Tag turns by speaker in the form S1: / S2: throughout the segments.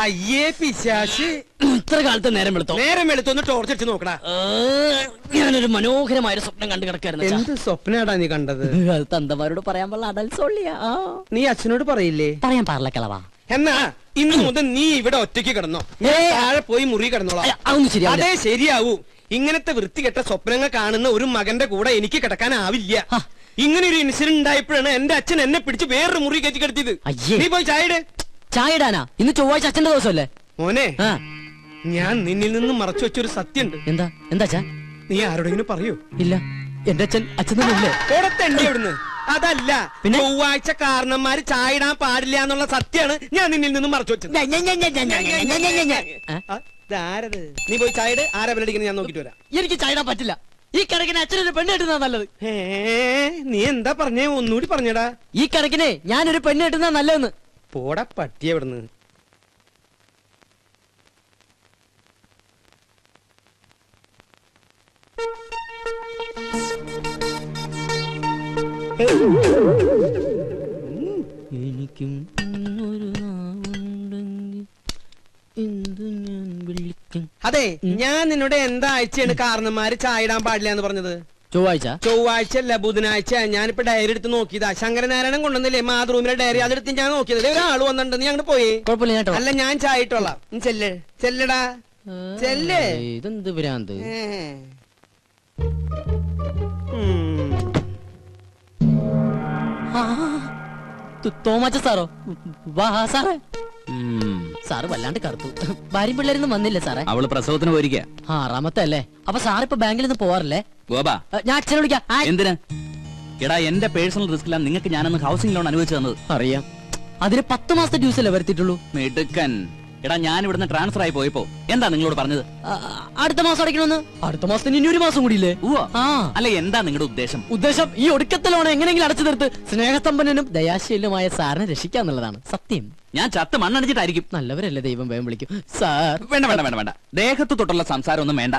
S1: അയ്യേ പിശാശ്,
S2: ഇത്ര കാലത്ത് നേരം വെളുത്തൊന്ന് ടോർച്ച് അടിച്ച് നോക്കടാ. ഞാനൊരു മനോഹരമായ സ്വപ്നം കണ്ടു കിടക്കായിരുന്നു.
S1: എന്ത് സ്വപ്നാടാ നീ കണ്ടത്?
S2: അത് തന്തമാരോട് പറയാൻ പാടില്ല, അടൽസോളിയാ.
S1: നീ അച്ഛനോട് പറയില്ലേ?
S2: പറയാൻ പാടില്ല കളവാ.
S1: എന്നാ ഇന്ന് മുതൽ നീ ഇവിടെ ഒറ്റയ്ക്ക് കിടന്നോ, താഴെ പോയി മുറി കിടന്നോളാം.
S2: അതൊന്നും ശരിയാ.
S1: അതേ ശരിയാവൂ. ഇങ്ങനത്തെ വൃത്തികെട്ട സ്വപ്നങ്ങൾ കാണുന്ന ഒരു മകന്റെ കൂടെ എനിക്ക് കിടക്കാനാവില്ല. ഇങ്ങനെ ഒരു ഇൻസിഡന്റ് ഉണ്ടായപ്പോഴാണ് എന്റെ അച്ഛൻ എന്നെ പിടിച്ച് വേറൊരു മുറി കയറ്റി കിടത്തിയത്. നീ പോയി
S2: ചായ ഇടാനാ? ഇന്ന് ചൊവ്വാഴ്ച അച്ഛന്റെ ദിവസമല്ലേ?
S1: മോനെ, ഞാൻ നിന്നിൽ നിന്ന് മറച്ചു വെച്ചൊരു സത്യമുണ്ട്.
S2: എന്താ?
S1: നീ ആരോടെങ്കിലും പറയൂ?
S2: ഇല്ല, എന്റെ അച്ഛനല്ലേ
S1: അവിടുന്ന്. അതല്ല, ചൊവ്വാഴ്ച കാരണന്മാര് ചായ ഇടാൻ പാടില്ല എന്നുള്ള സത്യമാണ് ഞാൻ നിന്നിൽ നിന്നും മറച്ചു വെച്ചത്. നീ പോയി ചായ ഇട്. ആരാ ബലടിക്കുന്നത് ഞാൻ നോക്കിട്ട് വരാം.
S2: എനിക്ക് ചായ ഇടാൻ പറ്റില്ല. ഈ കണക്കിന് അച്ഛനൊരു പെണ്ണ് കെട്ടുന്നതാ നല്ലത്.
S1: നീ എന്താ പറഞ്ഞേ? ഒന്നുകൂടി പറഞ്ഞടാ.
S2: ഈ കണക്കിനെ ഞാനൊരു പെണ്ണ് കെട്ടുന്നതാ നല്ലതെന്ന്.
S1: പോടാ പട്ടിയെ ഇവിടുന്ന്.
S2: എനിക്കും ഒരു
S1: അതെ, ഞാൻ നിന്നോട് എന്താ ആഴ്ചയാണ് കാരണന്മാര് ചായ ഇടാൻ പാടില്ല എന്ന് പറഞ്ഞത്? ചൊവ്വാഴ്ച അല്ല, ബുധനാഴ്ച. ഞാനിപ്പോ ഡയറി എടുത്ത് നോക്കിയതാ. ശങ്കരനാരായണൻ കൊണ്ടുവന്നില്ലേ മാതൃഭൂമിയിലെ ഡയറി, അതെടുത്ത് ഞാൻ നോക്കിയത്. ഒരാൾ വന്നിട്ടുണ്ട്, നീ അങ്ങോട്ട് പോയി. അല്ല, ഞാൻ ചായ ഇട്ടോളാം. ചെല്ലടാ, ചെല്ലേ.
S2: ഇതെന്ത് ഭ്രാന്ത്? തോമാച്ച സാറോ? വാ സാറേ. സാറ് വല്ലാണ്ട് കറുത്തു. ഭാര്യ പിള്ളേരൊന്നും വന്നില്ലേ സാറേ?
S3: അവള് പ്രസവത്തിന് പോയിരിക്കുക.
S2: 6ാമത്തെ അല്ലേ? അപ്പൊ സാറിപ്പോ ബാങ്കിൽ നിന്ന് പോവാറില്ലേ?
S3: ഗോപാ,
S2: ഞാൻ അച്ഛനെ വിളിക്കാം.
S3: എന്തിനാ? എടാ, എന്റെ പേഴ്സണൽ റിസ്കിലാണ് നിങ്ങൾക്ക് ഞാനന്ന് ഹൗസിംഗ് ലോൺ അനുവദിച്ചു തന്നത്.
S2: അറിയാം. അതിന് 10 മാസത്തെ ഡ്യൂസ് അല്ലേ വരുത്തിയിട്ടുള്ളൂ?
S3: മിടുക്കൻ. എടാ, ഞാൻ ഇവിടുന്ന് ട്രാൻസ്ഫർ ആയി പോയപ്പോ എന്താ നിങ്ങളോട് പറഞ്ഞത്?
S2: അടുത്ത മാസം അടയ്ക്കണമെന്ന്. അടുത്ത മാസത്തിന് ഇനി ഒരു മാസം കൂടിയില്ലേ?
S3: അല്ല, എന്താ നിങ്ങളുടെ
S2: ഉദ്ദേശം ഈ ഒടുക്കത്തെ ലോൺ എങ്ങനെയെങ്കിലും അടച്ചു തീർത്ത് സ്നേഹസമ്പന്നനും ദയാശീലനുമായ സാറിനെ രക്ഷിക്കാന്നുള്ളതാണ്. സത്യം.
S3: ഞാൻ ചത്ത് മണ്ണടിച്ചിട്ടായിരിക്കും.
S2: നല്ലവരല്ലേ, ദൈവം വേഗം വിളിക്കും. സാർ
S3: വേണ്ട. ദേഹത്ത് തൊട്ടുള്ള സംസാരം ഒന്നും വേണ്ട.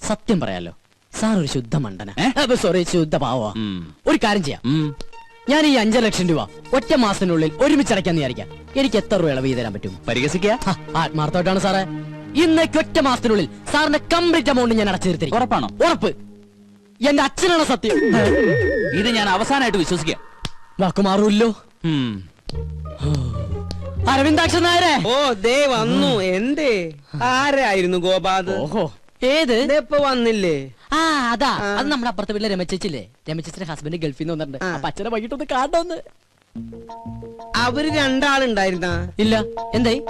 S2: സത്യം പറയാലോ, സാർ ഒരു ശുദ്ധ മണ്ടന. സോറി, ശുദ്ധ പാവ. ഒരു കാര്യം ചെയ്യാം. ഞാൻ ഈ 5 ലക്ഷം രൂപ ഒറ്റ മാസത്തിനുള്ളിൽ ഒരുമിച്ച് അടയ്ക്കാന്ന് വിചാരിക്കാം. എനിക്ക് എത്ര രൂപ ഇളവ് തരാൻ പറ്റും?
S3: പരിഹസിക്കുക?
S2: ആത്മാർത്ഥമായിട്ടാണ് സാറേ. ഇന്നേക്ക് ഒറ്റ മാസത്തിനുള്ളിൽ സാറിന്റെ കംപ്ലീറ്റ് എമൗണ്ട് ഞാൻ അടച്ചു തീർത്തിരിക്കും.
S3: ഉറപ്പാണോ?
S2: ഉറപ്പ്. എന്റെ അച്ഛനാണ് സത്യം.
S3: ഇത് ഞാൻ അവസാനമായിട്ട് വിശ്വസിക്കാം.
S2: വാക്ക് മാറൂല്ലോ. അരവിന്ദാക്ഷൻ നായരെ.
S1: ഓ, ദേ വന്നു. എന്തേ? ആരായിരുന്നു ഗോപാദ്?
S2: ഓഹോ, ഏത്?
S1: ഇപ്പൊ വന്നില്ലേ?
S2: അതാ, അത് നമ്മുടെ അപ്പുറത്തെ വീട്ടിലെ രമചേച്ചില്ലേ? രമചേച്ചിന്റെ ഹസ്ബൻഡ് ഗൾഫിൽ നിന്ന് വന്നിട്ടുണ്ട്. അപ്പൊ അച്ഛനെ വൈകിട്ടൊന്ന് കാണണമെന്ന്.
S1: അവര് 2 ആളുണ്ടായിരുന്ന?
S2: ഇല്ല. എന്തായി?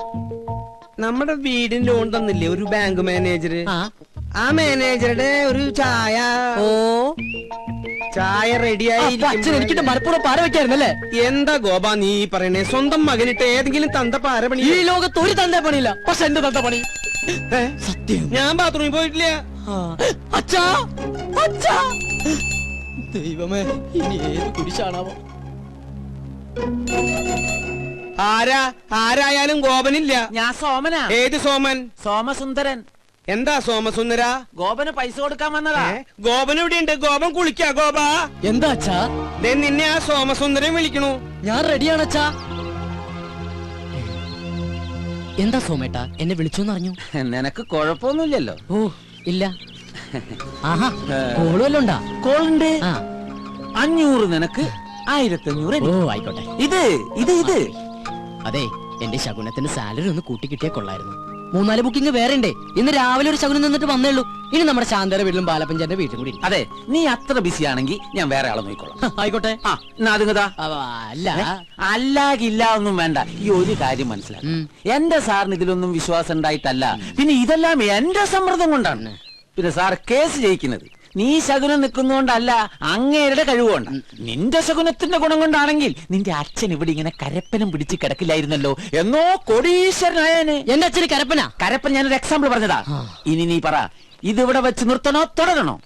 S1: നമ്മുടെ വീടിന് ലോൺ തന്നില്ലേ ഒരു ബാങ്ക് മാനേജർ? ആ മാനേജറുടെ ഒരു ചായ റെഡിയായി.
S2: അച്ഛൻ എനിക്കിട്ട് മലപ്പുറം പാര വെക്കായിരുന്നല്ലേ?
S1: എന്താ ഗോപാ നീ പറയണേ? സ്വന്തം മകനിട്ട് ഏതെങ്കിലും തന്ത പാര പണി?
S2: ഈ ലോകത്ത് ഒരു തന്ത പണിയില്ല, പക്ഷെ എന്റെ തന്ത പണി. സത്യം.
S1: ഞാൻ ബാത്റൂമിൽ പോയിട്ടില്ല.
S2: അച്ഛാ, ദൈവമേ, ഇനി ഏത് കുരിശാണാവോ?
S1: ആരായാലും ഗോപനില്ല.
S4: ഞാൻ സോമനാ.
S1: ഏത് സോമൻ?
S4: സോമസുന്ദരൻ.
S1: എന്താ സോമസുന്ദര?
S4: ഗോപന് പൈസ കൊടുക്കാൻ വന്നതാ.
S1: ഗോപൻ ഇവിടെയുണ്ട്. ഗോപൻ കുളിക്കാ. ഗോപാ,
S2: എന്താ അച്ഛാ?
S1: നിന്നെ ആ സോമസുന്ദരൻ വിളിക്കണു.
S2: ഞാൻ റെഡിയാണ് അച്ഛാ. എന്താ സോമേട്ടാ, എന്നെ വിളിച്ചോന്ന് അറിഞ്ഞു?
S4: നിനക്ക് കുഴപ്പമൊന്നുമില്ലല്ലോ?
S2: ഓ ഇല്ല. ആഹാ, കോള് വല്ലതും ഉണ്ടാ?
S4: കോളുണ്ട്. 500 നിനക്ക്, 1500.
S2: ഓ ആയിക്കോട്ടെ.
S4: ഇത്
S2: അതെ, എന്റെ ശകുനത്തിന് സാലറി ഒന്ന് കൂട്ടി കിട്ടിയാൽ കൊള്ളായിരുന്നു. 3-4 ബുക്കിംഗ് വേറെ ഉണ്ട്. ഇന്ന് രാവിലെ ഒരു ശകുനം നിന്നിട്ട് വന്നേള്ളൂ. ഇനി നമ്മുടെ ശാന്തര വീട്ടിലും ബാലപ്പഞ്ചാന്റെ വീട്ടിലും കൂടി.
S4: അതെ, നീ അത്ര ബിസി ആണെങ്കിൽ ഞാൻ വേറെ ആളെ നോക്കിക്കോളാം.
S2: ആയിക്കോട്ടെ.
S4: അല്ലാകില്ല ഒന്നും വേണ്ട. ഈ ഒരു കാര്യം മനസ്സിലാക്കും, എന്റെ സാറിന് ഇതിലൊന്നും വിശ്വാസം ഉണ്ടായിട്ടല്ല, പിന്നെ ഇതെല്ലാം എന്റെ സമ്മർദ്ദം കൊണ്ടാണ്. പിന്നെ സാർ കേസ് ജയിക്കുന്നത് നീ ശകുനം നിൽക്കുന്നോണ്ടല്ല, അങ്ങേരുടെ കഴിവുകൊണ്ട്. നിന്റെ ശകുനത്തിന്റെ ഗുണം കൊണ്ടാണെങ്കിൽ നിന്റെ അച്ഛൻ ഇവിടെ ഇങ്ങനെ കരപ്പനം പിടിച്ച് കിടക്കില്ലായിരുന്നല്ലോ, എന്നോ കോടീശ്വരനായനെ.
S2: എന്റെ അച്ഛന് കരപ്പന?
S4: കരപ്പൻ ഞാനൊരു എക്സാമ്പിൾ പറഞ്ഞതാ. ഇനി നീ പറ, ഇതിവിടെ വെച്ച് നിർത്തണോ തുടരണോ?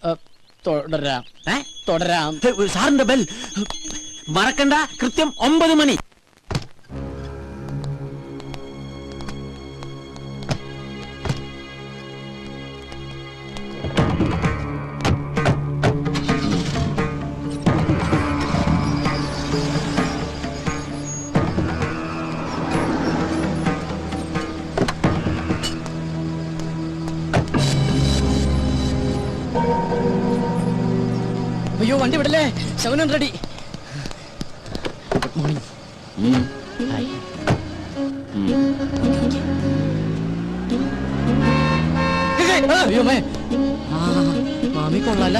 S2: തുടരാം.
S4: സാറിന്റെ ബെൽ മറക്കണ്ട, കൃത്യം 9 മണി.
S2: അയ്യോ വണ്ടി വിടല്ലേ, ശകുനൻ റെഡി. Good morning. അയ്യോ മേ, മാമി കൊള്ളാല.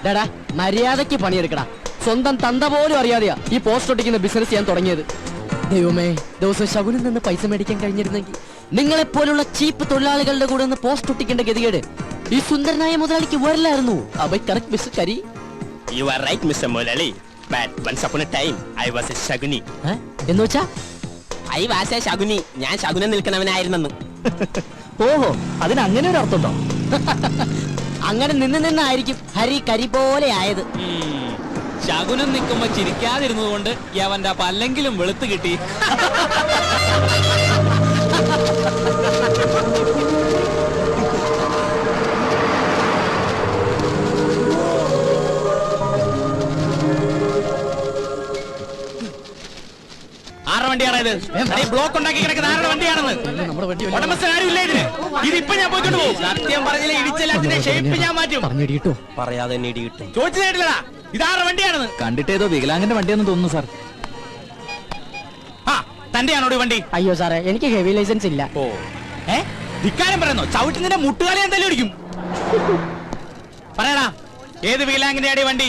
S2: ഡാടാ മര്യാദക്ക് പണിയെടുക്കടാ. സ്വന്തം തന്ത പോലും അറിയാതെയാ ഈ പോസ്റ്റ് ഒട്ടിക്കുന്ന ബിസിനസ് ചെയ്യാൻ തുടങ്ങിയത്. ദൈവമേ, ദിവസം ശകുനിൽ നിന്ന് പൈസ മേടിക്കാൻ കഴിഞ്ഞിരുന്നെങ്കിൽ നിങ്ങളെപ്പോലുള്ള ചീപ്പ് തൊഴിലാളികളുടെ കൂടെ ഒന്ന് പോസ്റ്റ് ഒട്ടിക്കേണ്ട ഗതികേട് ഈ സുന്ദരനായ മുതലാളിക്ക് വരില്ലായിരുന്നു. കറക്റ്റ് മിസ്റ്റർ കരി.
S5: You are right, Mr. Molali. But once upon a time, I was a Shaguni.
S2: എന്ന് വെച്ചാ
S5: I was a Shaguni. ഞാൻ ശകുനം നിൽക്കുന്നവനായിരുന്നെന്ന്.
S2: ഓഹോ, അതിന് അങ്ങനെ ഒരു അർത്ഥമുണ്ടോ? അങ്ങനെ നിന്നായിരിക്കും ഹരി കരി പോലെ ആയത്.
S3: ശകുനം നിൽക്കുമ്പോ ചിരിക്കാതിരുന്നത് കൊണ്ട് അവന്റെ പല്ലെങ്കിലും വെളുത്ത് കിട്ടി. ആരുടെ വണ്ടിയാണോ ഇത്? ബ്ലോക്ക് ഉണ്ടാക്കി കിടക്കുന്ന ആരുടെ വണ്ടിയാണെന്ന്
S2: നമ്മുടെ വണ്ടി
S3: ഉടമസ്ഥൻ ആരും ഇല്ല ഇതിന്. ഇതിപ്പോ ഞാൻ പോയിക്കൊണ്ട് പോകും. സത്യം പറഞ്ഞില്ല, ഇടിച്ചെല്ലാത്തിന്റെ ഷേപ്പ് ഞാൻ മാറ്റും.
S2: പറഞ്ഞിട്ടോ
S5: പറയാതെ തന്നെ ഇടി കിട്ടും.
S3: ചോദിച്ചതായിട്ടില്ലടാ, ഇതാരുടെ വണ്ടിയാണെന്ന്. കണ്ടിട്ടേതോ വികലാംഗന്റെ വണ്ടിയാണെന്ന് തോന്നുന്നു സാർ. ആ, തന്റെയാണോ ഈ വണ്ടി?
S2: അയ്യോ സാറേ, എനിക്ക് ഹെവി ലൈസൻസ് ഇല്ല.
S3: ഓ, ധിക്കാരം പറയുന്നോ? ചവിട്ടുന്നതിന്റെ മുട്ടുകാലി എന്തായാലും ഇടിക്കും. പറയടാ, ഏത് വികലാംഗന്റെ വണ്ടി?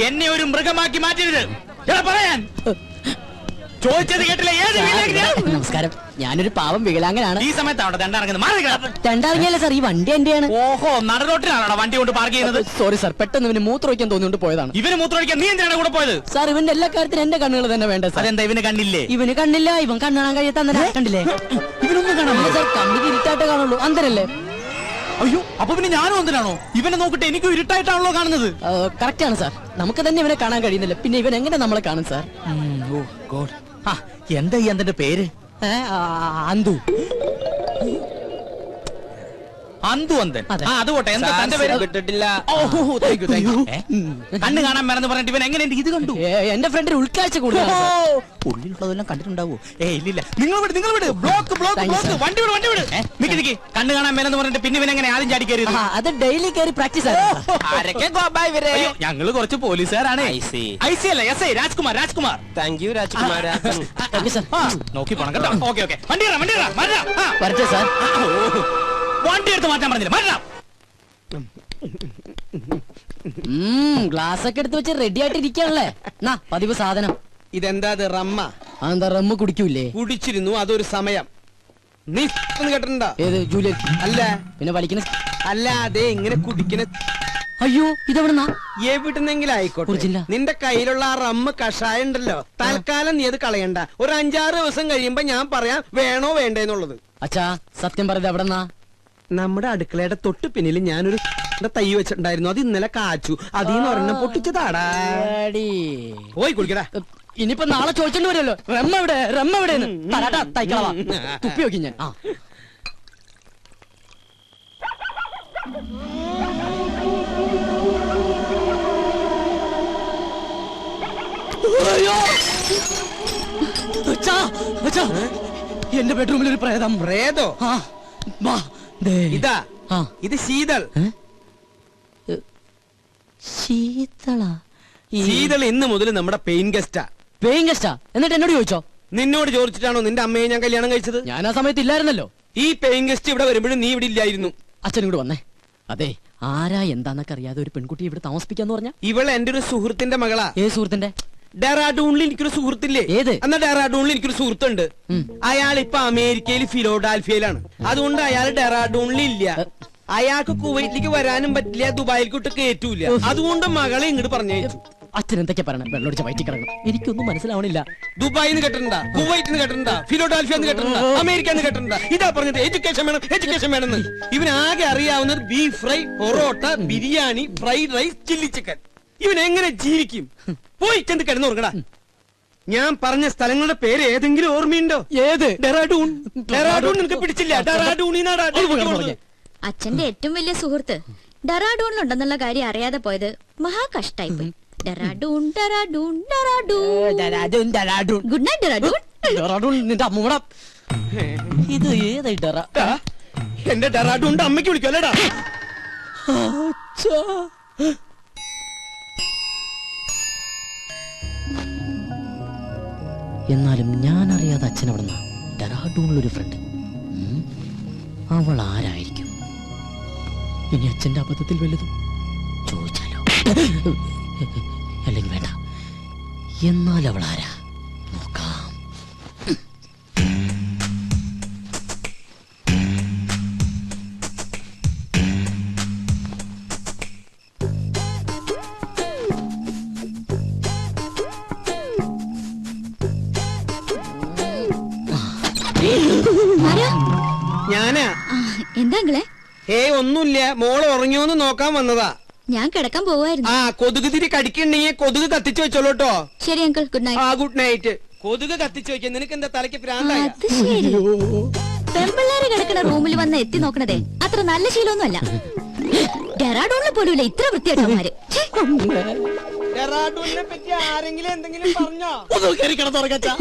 S3: എന്നെ ഒരു മൃഗമാക്കി മാറ്റരുത്. പറയാൻ ചോദിച്ചത് കേട്ടില്ല. ഏത് വികലാംഗനാ?
S2: നമസ്കാരം, ഞാനൊരു പാവം വികലാംഗനാണ്.
S3: ഈ സമയത്താണ് രണ്ടിറങ്ങുന്നത്.
S2: രണ്ടിറങ്ങിയല്ലേ സാർ, ഈ വണ്ടി എന്റെയാണ്.
S3: ഓഹോ, നടുറോട്ടിലാണോ വണ്ടി കൊണ്ട് പാർക്ക് ചെയ്യുന്നത്?
S2: സോറി സാർ, പെട്ടെന്ന് ഇവന് മൂത്രമൊഴിക്കാൻ തോന്നിയോണ്ട് പോയതാണ്.
S3: ഇവന് മൂത്രമൊഴിക്കാൻ നീ എന്തിനാണ് കൂടെ പോയത്?
S2: സാർ, ഇവന്റെ എല്ലാ കാര്യത്തിനും എന്റെ കണ്ണുകൾ തന്നെ വേണ്ട സാർ.
S3: അതെന്താ ഇവന് കണ്ണില്ലേ?
S2: ഇവന് കണ്ണില്ല, ഇവൻ കണ്ണാൻ കഴിയാത്ത കണ്ടില്ലേ?
S3: ഇവനൊന്നും കാണാൻ
S2: സാർ, കണ്ണിന് ഇരുട്ടായിട്ടേ കാണുള്ളൂ. അന്തരല്ലേ?
S3: അയ്യോ, അപ്പൊ പിന്നെ ഞാനും എന്തിനാണോ? ഇവനെ നോക്കിട്ട് എനിക്കും ഇരുട്ടായിട്ടാണല്ലോ കാണുന്നത്.
S2: കറക്റ്റ് ആണ് സാർ, നമുക്ക് തന്നെ ഇവനെ കാണാൻ കഴിയുന്നില്ല, പിന്നെ ഇവൻ എങ്ങനെ നമ്മളെ കാണും സാർ?
S3: ഓ ഗോഡ്. എന്താ ഈ അന്തന്റെ പേര്?
S2: അന്തു.
S3: അന്തു അന്തൻ.
S2: അതെ.
S3: അത് പോട്ടെ, എന്താ തന്റെ പേര്?
S5: കിട്ടിട്ടില്ല.
S3: കണ്ണ് കാണാൻ മറന്ന് പറഞ്ഞിട്ട് ഇവൻ എങ്ങനെ ഇത് കണ്ടു?
S2: എന്റെ ഫ്രണ്ടിന് ഉൾക്കാഴ്ച കൂടുതലാണ് സാർ.
S3: ഉള്ളിലുള്ളതെല്ലാം കണ്ടിട്ടുണ്ടാവോ? ഇല്ലില്ല. നിങ്ങൾ വിട്. Block
S2: Thank you, sir.
S3: വണ്ടി വിട്. നിക്ക്. കണ്ണ് കാണാൻ മേലെന്ന് പറഞ്ഞിട്ട് പിന്നെ ഇവൻ എങ്ങനെ ആദ്യം ചാടി കയറി?
S2: അത് ഡെയിലി കയറി പ്രാക്ടീസ് ആണ്.
S5: ആരൊക്കെ ഗോപാ ഇവരെ?
S3: ഞങ്ങള് കുറച്ച് പോലീസുകാരാണ്.
S5: I see.
S3: ഐ അല്ല, S I Rajkumar.
S5: Thank you, രാജ്കുമാര.
S3: നോക്കി പോണം കേട്ടോ. ഓക്കെ. വണ്ടി
S2: വരട്ടെ സാർ.
S3: വണ്ടി എടുത്ത് മാറ്റാൻ പറഞ്ഞില്ല. മാറ്റാം.
S2: ഗ്ലാസ് ഒക്കെ എടുത്ത് വെച്ച് റെഡി ആയിട്ട് ഇരിക്കാണല്ലേ? പതിവ് സാധനം.
S1: ഇതെന്താ ഇത്? റമ്മ?
S2: അതെന്താ, റമ്മ് കുടിക്കൂലേ?
S1: കുടിച്ചിരുന്നു, അതൊരു സമയം. നീ കേട്ടിട്ടുണ്ടോ?
S2: ഏത് ജൂലിയൻ?
S1: അല്ല.
S2: പിന്നെ വലിക്കുന്ന?
S1: അല്ല, അതെ, ഇങ്ങനെ കുടിക്കുന്ന.
S2: അയ്യോ, ഇതെവിടുന്നാ?
S1: എവിടുന്നെങ്കിലും ആയിക്കോട്ടെ,
S2: കുടിച്ചില്ല.
S1: നിന്റെ കയ്യിലുള്ള ആ റമ്മ് കഷായം ഉണ്ടല്ലോ, തൽക്കാലം നീ അത് കളയണ്ട. ഒരു 5-6 ദിവസം കഴിയുമ്പോ ഞാൻ പറയാം വേണോ വേണ്ടേന്നുള്ളത്.
S2: അച്ഛാ, സത്യം പറയുന്നത് എവിടെന്നാ?
S1: നമ്മുടെ അടുക്കളയുടെ തൊട്ട് പിന്നിൽ ഞാനൊരു തൈ വെച്ചിട്ടുണ്ടായിരുന്നു, അത് ഇന്നലെ കാച്ചു. അതീന്ന് ഒരെണ്ണം പൊട്ടിച്ചതാടാ. പോയി കുടിക്കടാ.
S2: ഇനിയിപ്പോ നാളെ ചോദിച്ചോണ്ട് വരുമല്ലോ, റമ്മ എവിടെ തരാട്ടാ തൈക്കളവാ. തുപ്പി നോക്കി ഞാൻ. എന്റെ ബെഡ്റൂമിൽ ഒരു പ്രേതം.
S1: പ്രേതോ? ഇതാ, ഇത് ശീതൾ. ശീതൾ ഇന്ന് മുതൽ നമ്മുടെ പെയിൻ ഗസ്റ്റാ.
S2: പെയിൻ ഗസ്റ്റാ? എന്നിട്ട് എന്നോട് ചോദിച്ചോ?
S1: നിന്നോട് ചോദിച്ചിട്ടാണോ നിന്റെ അമ്മയെ ഞാൻ കല്യാണം കഴിച്ചത്?
S2: ഞാൻ ആ സമയത്ത് ഇല്ലായിരുന്നല്ലോ.
S1: ഈ പെയിൻ ഗസ്റ്റ് ഇവിടെ വരുമ്പോഴും നീ ഇവിടെ ഇല്ലായിരുന്നു.
S2: അച്ഛൻ ഇവിടെ വന്നേ. അതെ, ആരാ എന്താന്നൊക്കെ അറിയാതെ ഒരു പെൺകുട്ടി ഇവിടെ താമസിപ്പിക്കാന്ന് പറഞ്ഞ?
S1: ഇവൾ എന്റെ ഒരു സുഹൃത്തിന്റെ മകളാ.
S2: ഏത് സുഹൃത്തിന്റെ?
S1: ഡെറാഡൂണിൽ എനിക്കൊരു സുഹൃത്തില്ലേ?
S2: ഏത്?
S1: എന്നാ ഡെറാഡൂണിൽ എനിക്കൊരു സുഹൃത്തുണ്ട്. അയാൾ ഇപ്പൊ അമേരിക്കയിൽ ഫിലോഡാൽഫിയയിലാണ്. അതുകൊണ്ട് അയാൾ ഡെറാഡൂണിൽ ഇല്ല. അയാൾക്ക് കുവൈറ്റിലേക്ക് വരാനും പറ്റില്ല, ദുബായിൽക്കോട്ട് കയറ്റൂല. അതുകൊണ്ട് മകളെ ഇങ്ങോട്ട് പറഞ്ഞയച്ചു.
S2: അച്ഛൻ എന്തൊക്കെ പറയണം? വെള്ളമൊടിച്ച വയറ്റി കിടക്കണം. എനിക്കൊന്നും മനസ്സിലാവണില്ല.
S1: ദുബായിന്ന് കേട്ടിട്ടുണ്ടാ, കുവൈറ്റിന്ന് കേട്ടിട്ടുണ്ടാ, ഫിലോഡാൽഫിയെന്ന് കേട്ടിട്ടുണ്ടാ, അമേരിക്കന്ന് കേട്ടിട്ടുണ്ടാ. ഇതാ പറഞ്ഞത് എഡ്യൂക്കേഷൻ വേണമെന്ന്. ഇവനാകെ അറിയാവുന്നത് beef fry, porotta, biryani, fried rice, chilli chicken. ഇവൻ എങ്ങനെ ജീവിക്കും? പോയി ചെന്ന് കിടന്നുറങ്ങടാ. ഞാൻ പറഞ്ഞ സ്ഥലങ്ങളുടെ പേര് ഏതെങ്കിലും ഓർമ്മയുണ്ടോ?
S2: ഏത്?
S1: ഡെറാഡൂൺ. ഡെറാഡൂൺ നിനക്ക് പിടിച്ചില്ല? ഡെറാഡൂണിനാടാ.
S6: അച്ഛന്റെ ഏറ്റവും വലിയ സുഹൃത്ത് ഡെറാഡൂണിലുണ്ടെന്നുള്ള കാര്യം അറിയാതെ പോയത് മഹാ കഷ്ടായിപ്പോയി. ഡെറാഡൂൺ. Good night Dehradun.
S2: നിന്റെ അമ്മൂട. ഇത് ഏതായി ഡെറ?
S1: എന്റെ ഡെറാഡൂണ്ട് അമ്മയ്ക്ക് വിളിക്കുമല്ലേടാ.
S2: എന്നാലും ഞാൻ അറിയാതെ അച്ഛൻ അവിടുന്ന് ഡെറാഡൂണിലൊരു ഫ്രണ്ട്. അവൾ ആരായിരിക്കും? ഇനി അച്ഛന്റെ അബദ്ധത്തിൽ വല്ലതും ചോദിച്ചാലോ? അല്ലെങ്കിൽ വേണ്ട. എന്നാൽ അവൾ ആരാ നോക്കാം.
S1: ഞാനാ.
S6: എന്താ അങ്കിളെ?
S1: ഒന്നുമില്ല, മോള് ഉറങ്ങിയോന്ന് നോക്കാൻ വന്നതാ.
S6: ഞാൻ കിടക്കാൻ പോവായിരുന്നു.
S1: കൊതുക് തിരി കടിക്കണ്ടെങ്കിൽ കൊതുക് കത്തിച്ചു വെച്ചോളൂട്ടോ.
S6: ശരി uncle, good night.
S1: Good night. കൊതുക് കത്തിച്ചു വെക്കാൻ നിനക്ക് എന്താ തലയ്ക്ക് പ്രാന്തായ?
S6: അത് ശരി. പെമ്പിള്ളേര് കിടക്കുന്ന റൂമിൽ വന്ന് എത്തി നോക്കണതേ അത്ര നല്ല ശീലമൊന്നുമല്ല. ഡെറാഡൂണിൽ പോലും ഇത്ര വൃത്തിയായിട്ടവന്മാര്.
S1: ഡെറാഡൂണിനെ പറ്റി ആരെങ്കിലും എന്തെങ്കിലും പറഞ്ഞോ?
S2: ഒന്ന് കയറി കിടന്നുറങ്ങച്ചാ.